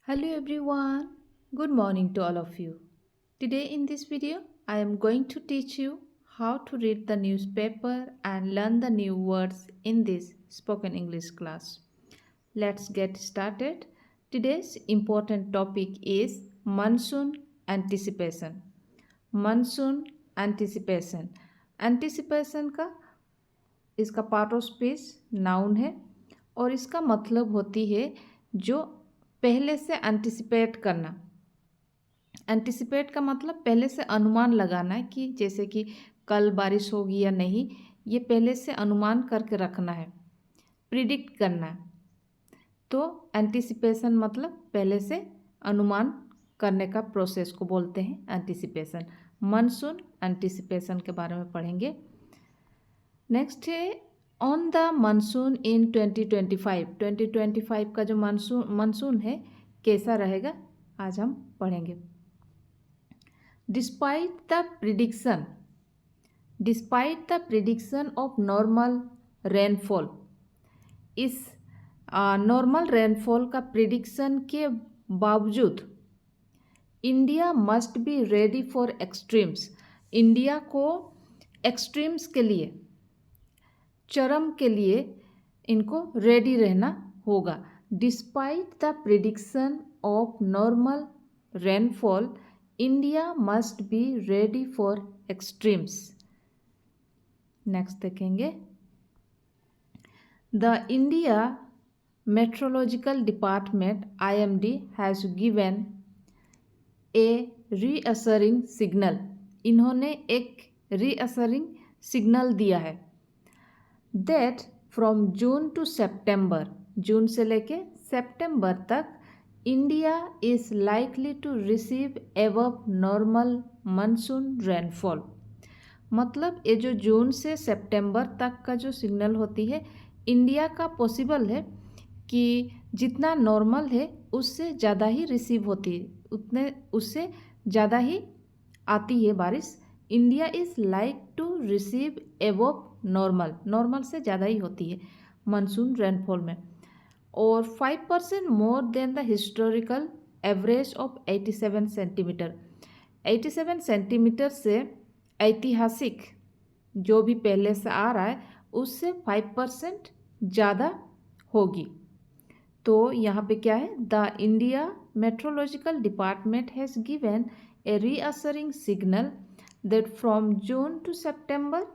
Hello everyone. Good morning to all of you. Today in this video, I am going to teach you how to read the newspaper and learn the new words in this spoken English class. Let's get started. Today's important topic is monsoon anticipation. Monsoon anticipation. Anticipation का इसका part of speech noun है और इसका मतलब होती है जो पहले से एंटिसिपेट करना। एंटिसिपेट का मतलब पहले से अनुमान लगाना है कि जैसे कि कल बारिश होगी या नहीं, ये पहले से अनुमान करके रखना है, प्रिडिक्ट करना है। तो एंटिसिपेशन मतलब पहले से अनुमान करने का प्रोसेस को बोलते हैं एंटिसिपेशन। मानसून एंटिसिपेशन के बारे में पढ़ेंगे। नेक्स्ट है ऑन द मानसून इन 2025। 2025 का जो मानसून है कैसा रहेगा आज हम पढ़ेंगे। Despite the prediction of normal rainfall, इस नॉर्मल रेनफॉल का प्रिडिक्शन के बावजूद India must be ready for extremes, India को एक्सट्रीम्स के लिए, चरम के लिए इनको रेडी रहना होगा। Despite the prediction of normal rainfall India must be ready for extremes. Next देखेंगे। The India meteorological department IMD has given a reassuring signal, इन्होंने एक रीअसरिंग सिग्नल दिया है। That from June to September, जून से लेके सितंबर तक India is likely to receive above normal monsoon rainfall. मतलब ये जो जून से सितंबर तक का जो सिग्नल होती है, इंडिया का पॉसिबल है कि जितना नॉर्मल है उससे ज़्यादा ही रिसीव होती है, उससे ज़्यादा ही आती है बारिश। India is like to receive above normal से ज़्यादा ही होती है मानसून रेनफॉल में, और 5% more than the historical average of 87 centimetre. 87 centimetre से ऐतिहासिक जो भी पहले से आ रहा है उससे 5% ज़्यादा होगी। तो यहाँ पे क्या है, the India meteorological department has given a reassuring signal that from June to September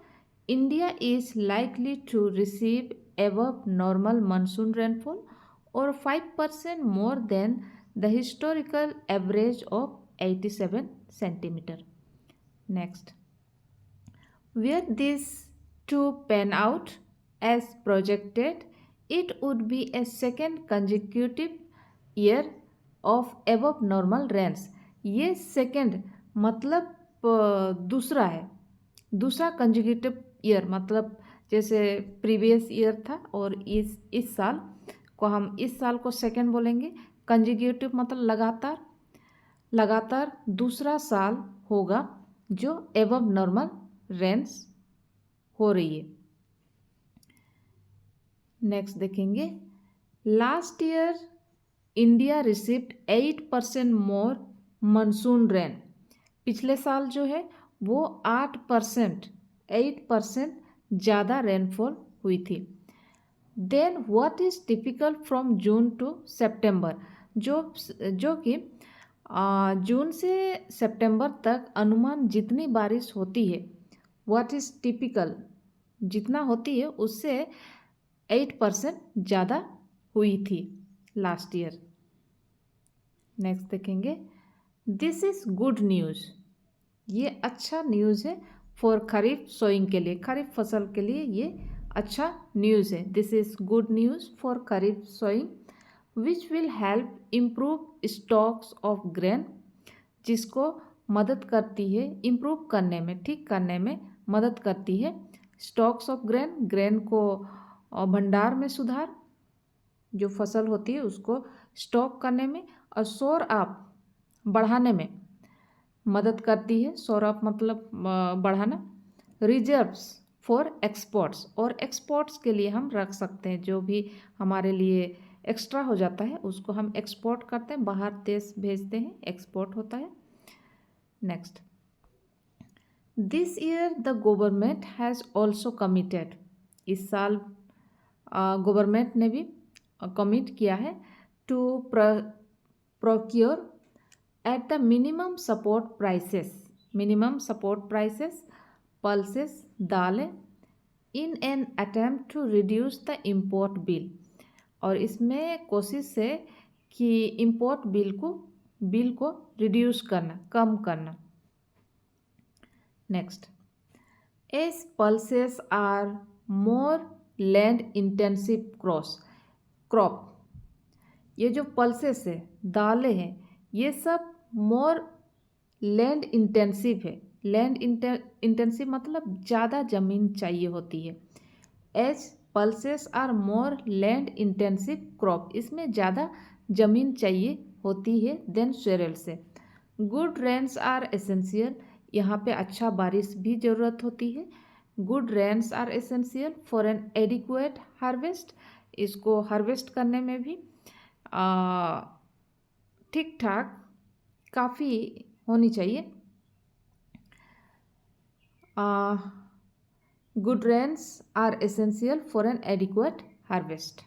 India is likely to receive above normal monsoon rainfall or 5% more than the historical average of 87 centimeter. Next, were these to pan out as projected, it would be a second consecutive year of above normal rains. ये second मतलब दूसरा है, दूसरा consecutive year, मतलब जैसे previous year था और इस साल को हम इस साल को सेकेंड बोलेंगे। कंजिक्यूटिव मतलब लगातार दूसरा साल होगा जो एबव नॉर्मल रेंस हो रही है। नेक्स्ट देखेंगे। लास्ट ईयर इंडिया रिसीव्ड 8% मोर मानसून रेन, पिछले साल जो है वो 8% ज़्यादा रेनफॉल हुई थी। Then what is typical from June to September, जो कि जून से सितंबर तक अनुमान जितनी बारिश होती है, व्हाट इज़ टिपिकल जितना होती है उससे 8% ज़्यादा हुई थी लास्ट ईयर। नेक्स्ट देखेंगे। दिस इज़ गुड न्यूज़, ये अच्छा न्यूज़ है फॉर खरीफ सोइंग के लिए, खरीफ फसल के लिए ये अच्छा न्यूज़ है। This is good news for kharif sowing which will help improve stocks of grain, जिसको मदद करती है इम्प्रूव करने में, ठीक करने में मदद करती है। स्टॉक्स ऑफ ग्रेन, ग्रेन को भंडार में सुधार, जो फसल होती है उसको स्टॉक करने में, और सोर अप बढ़ाने में मदद करती है। सोर अप मतलब बढ़ाना। रिजर्व्स फॉर एक्सपोर्ट्स, और एक्सपोर्ट्स के लिए हम रख सकते हैं जो भी हमारे लिए एक्स्ट्रा हो जाता है उसको हम एक्सपोर्ट करते हैं, बाहर देश भेजते हैं, एक्सपोर्ट होता है। Next, this year the government has also committed, इस साल गवर्नमेंट ने भी कमिट किया है to procure at the minimum support prices pulses दालें in an attempt to reduce the import bill, और इसमें कोशिश है कि इम्पोर्ट बिल को रिड्यूस करना, कम करना। Next, as pulses are more land intensive crop, ये जो पल्सेस है, दालें हैं, ये सब मोर लैंड इंटेंसिव है। लैंड इंटेंसिव मतलब ज़्यादा ज़मीन चाहिए होती है। As pulses are more land intensive crop, इसमें ज़्यादा ज़मीन चाहिए होती है देन सोरेल से। गुड रेन्स आर एसेंशियल, यहाँ पे अच्छा बारिश भी ज़रूरत होती है। Good rains are essential for an adequate harvest, इसको हार्वेस्ट करने में भी ठीक ठाक काफ़ी होनी चाहिए। Good rains are essential for an adequate harvest.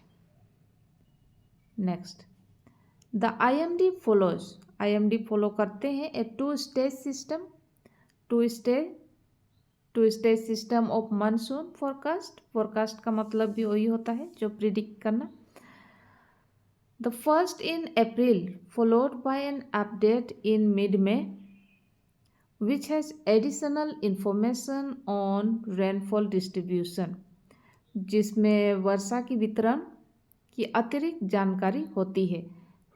Next, the IMD follows, IMD follow करते हैं a two stage system of monsoon forecast का मतलब भी वही होता है जो प्रिडिक्ट करना। The first in April followed by an update in mid May which has additional information on rainfall distribution, जिसमें वर्षा की वितरण की अतिरिक्त जानकारी होती है।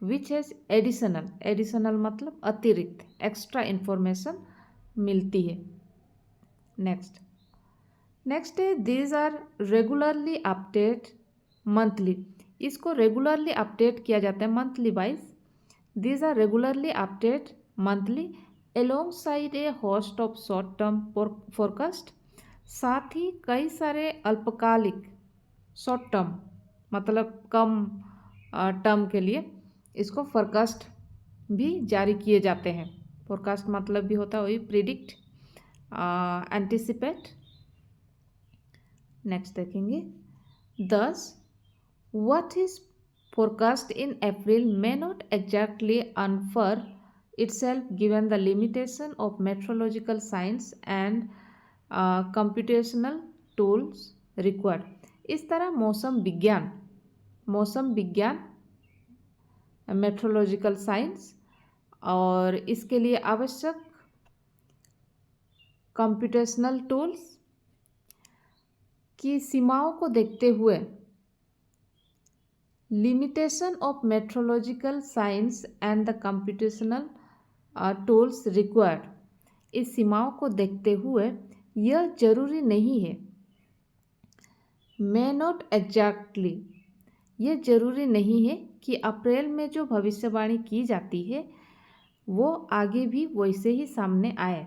which has additional मतलब अतिरिक्त, एक्स्ट्रा इंफॉर्मेशन मिलती है। नेक्स्ट है these are regularly update monthly, इसको रेगुलरली अपडेट किया जाता है monthly wise. these are regularly update monthly alongside a host of short term forecast, साथ ही कई सारे अल्पकालिक, शॉर्ट टर्म मतलब कम टर्म के लिए इसको फोरकास्ट भी जारी किए जाते हैं। फोरकास्ट मतलब भी होता है वही प्रिडिक्ट, एंटिसिपेट। नेक्स्ट देखेंगे, दस what is forecast in April may not exactly infer itself given the limitation of meteorological science and computational tools required, इस तरह मौसम विज्ञान मेट्रोलॉजिकल साइंस और इसके लिए आवश्यक कंप्यूटेशनल टूल्स की सीमाओं को देखते हुए, limitation of meteorological science and the computational tools required, इस सीमाओं को देखते हुए यह जरूरी नहीं है, मे नॉट एग्जैक्टली, यह जरूरी नहीं है कि अप्रैल में जो भविष्यवाणी की जाती है वो आगे भी वैसे ही सामने आए,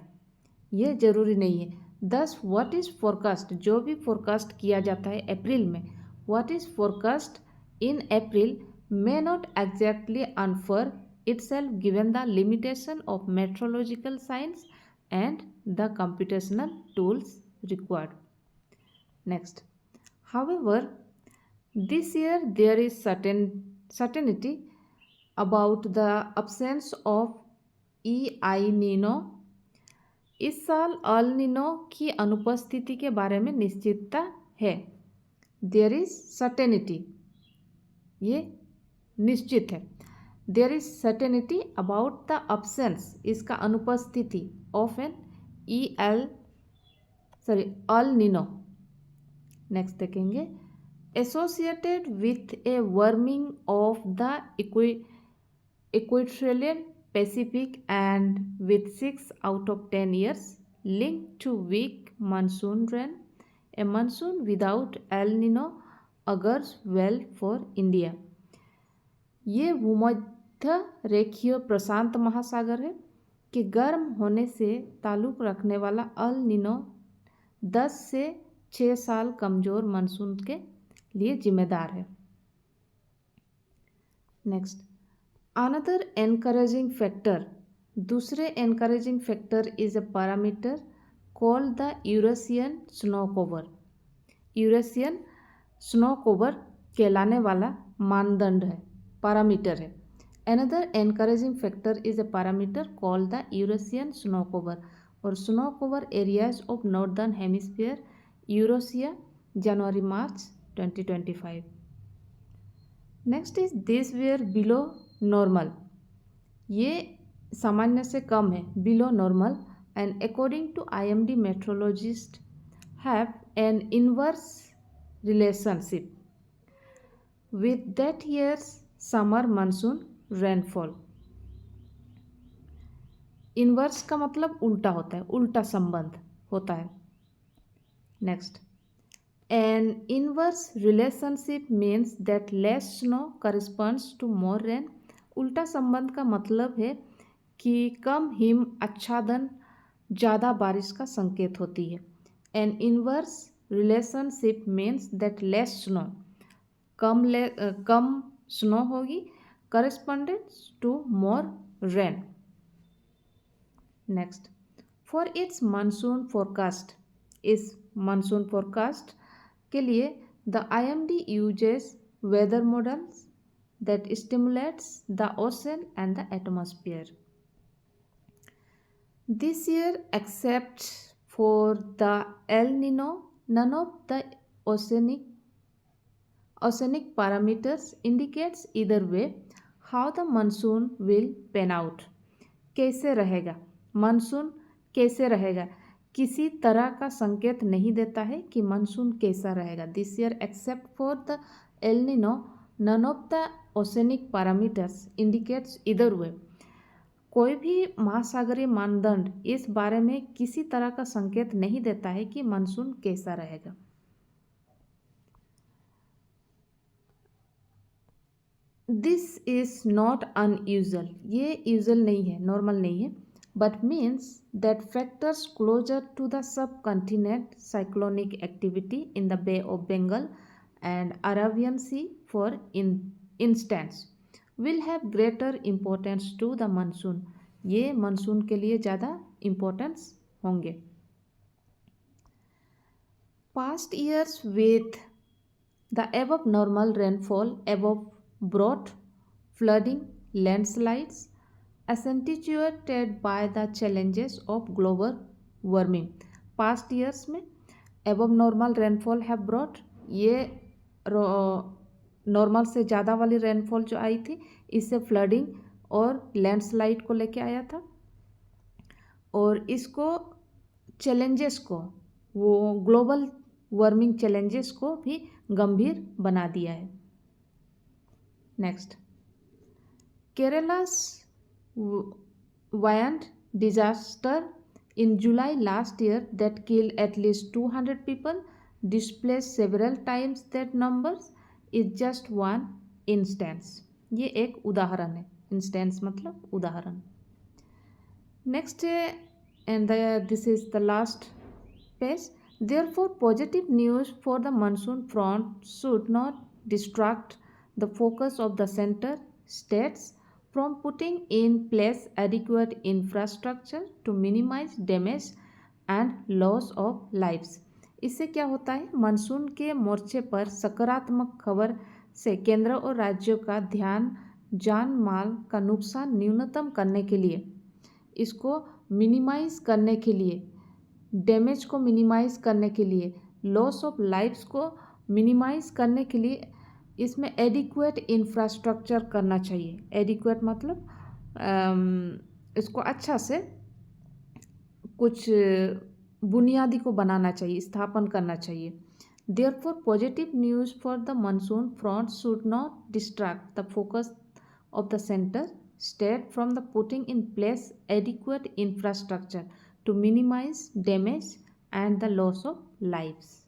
यह जरूरी नहीं है। दस व्हाट इज़ फोरकास्ट, जो भी फोरकास्ट किया जाता है अप्रैल में, what is forecast in April may not exactly infer itself given the limitation of meteorological science and the computational tools required. Next, however, this year there is certainty about the absence of El Nino, इस साल El Nino की अनुपस्थिति के बारे में निश्चितता है। There is certainty, ये निश्चित है। There is certainty about the absence, इसका अनुपस्थिति of an El Nino. Next देखेंगे, associated with a warming of the equatorial Pacific and with 6 out of 10 years linked to weak monsoon rain, a monsoon without El Nino augurs well for India. ये भूमध्य रेखीय प्रशांत महासागर है कि गर्म होने से ताल्लुक़ रखने वाला अल नीनो 10 से 6 साल कमज़ोर मानसून के लिए जिम्मेदार है। नेक्स्ट, अनदर एनकरेजिंग फैक्टर, दूसरे encouraging factor is a parameter called the Eurasian snow cover. Eurasian snow cover कहलाने वाला मानदंड है, पैरामीटर है। Another encouraging factor is a parameter called the Eurasian snow cover, और snow cover areas of northern hemisphere Eurasia January March 2025। Next is this where below normal, ये सामान्य से कम है, below normal, and according to IMD meteorologist have N inverse relationship with that year's summer monsoon rainfall। Inverse का मतलब उल्टा होता है, उल्टा संबंध होता है। Next, an inverse relationship means that less snow corresponds to more rain. उल्टा संबंध का मतलब है कि कम हिम आच्छादन ज़्यादा बारिश का संकेत होती है। An inverse relationship means that less snow, कम स्नो होगी, correspondence to more rain. Next, for its monsoon forecast, इस मानसून फोरकास्ट के लिए the IMD uses weather models that stimulates the ocean and the atmosphere. This year except for the El Nino, none of the oceanic parameters indicates either way how the monsoon will pan out। कैसे रहेगा monsoon, कैसे रहेगा, किसी तरह का संकेत नहीं देता है कि मानसून कैसा रहेगा। This year except for the El Nino none of the oceanic parameters indicates either way. कोई भी महासागरीय मानदंड इस बारे में किसी तरह का संकेत नहीं देता है कि मानसून कैसा रहेगा। दिस इज नॉट अनयूजुअल, ये यूजुअल नहीं है, नॉर्मल नहीं है, but means that factors closer to the subcontinent cyclonic activity in the Bay of Bengal and Arabian Sea, for instance, will have greater importance to the monsoon। ये monsoon के लिए ज़्यादा importance होंगे। Past years with the above normal rainfall above brought flooding, landslides, accentuated by the challenges of global warming। Past years में above normal rainfall have brought, ये normal से ज़्यादा वाली रेनफॉल जो आई थी इससे फ्लडिंग और लैंडस्लाइड को लेके आया था, और इसको चैलेंजेस को, वो ग्लोबल वार्मिंग चैलेंजेस को भी गंभीर बना दिया है। Next, Kerala's violent disaster in July last year that killed at least 200 people, displaced several times that numbers, is just one instance। ये एक उदाहरण है, इंस्टेंस मतलब उदाहरण। नेक्स्ट है, and this is the last page. Therefore, positive news for the monsoon front should not distract the focus of the center states from putting in place adequate infrastructure to minimize damage and loss of lives। इससे क्या होता है, monsoon के मोर्चे पर सकारात्मक खबर से केंद्र और राज्यों का ध्यान जान माल का नुकसान न्यूनतम करने के लिए, इसको मिनिमाइज करने के लिए, डैमेज को मिनिमाइज करने के लिए, लॉस ऑफ लाइफ्स को मिनिमाइज करने के लिए इसमें एडिक्वेट इंफ्रास्ट्रक्चर करना चाहिए। एडिक्वेट मतलब इसको अच्छा से कुछ बुनियादी को बनाना चाहिए, स्थापन करना चाहिए। Therefore positive news for the monsoon front should not distract the focus of the centre state from the putting in place adequate infrastructure to minimize damage and the loss of lives।